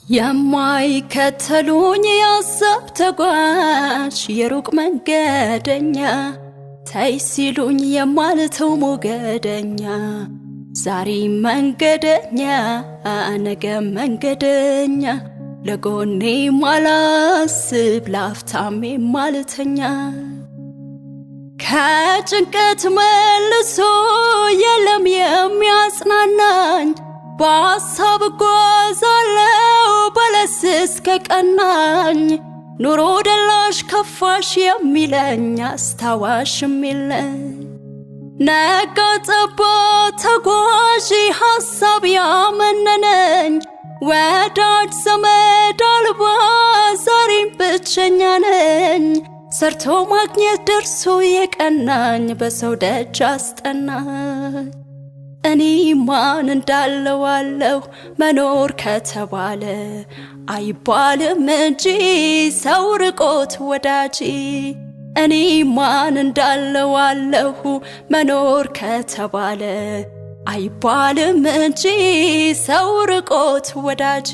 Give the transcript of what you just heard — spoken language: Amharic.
የማይከተሉኝ ያሰብ ተጓዥ የሩቅ መንገደኛ ተይ ሲሉኝ የማልተው ሞገደኛ ዛሬ መንገደኛ ነገ መንገደኛ ለጎኔ ማላስብ ላፍታሜ ማልተኛ ከጭንቀት መልሶ የለም የሚያጽናናኝ በሐሳብ ጓዛለው በለስ እስከ ቀናኝ ኑሮ ደላሽ ከፋሽ የሚለኝ አስታዋሽም የለኝ ነጋ ጠባ ተጓዥ ሐሳብ ያመነነኝ ወዳጅ ዘመድ አልባ ዛሬም ብቸኛ ነኝ ሰርቶ ማግኘት ደርሶ የቀናኝ በሰው ደጅ አስጠናኝ እኔ ማን እንዳለዋለሁ መኖር ከተባለ አይባልም እንጂ ሰው ርቆት ወዳጂ እኔ ማን እንዳለዋለሁ መኖር ከተባለ አይባልም እንጂ ሰው ርቆት ወዳጂ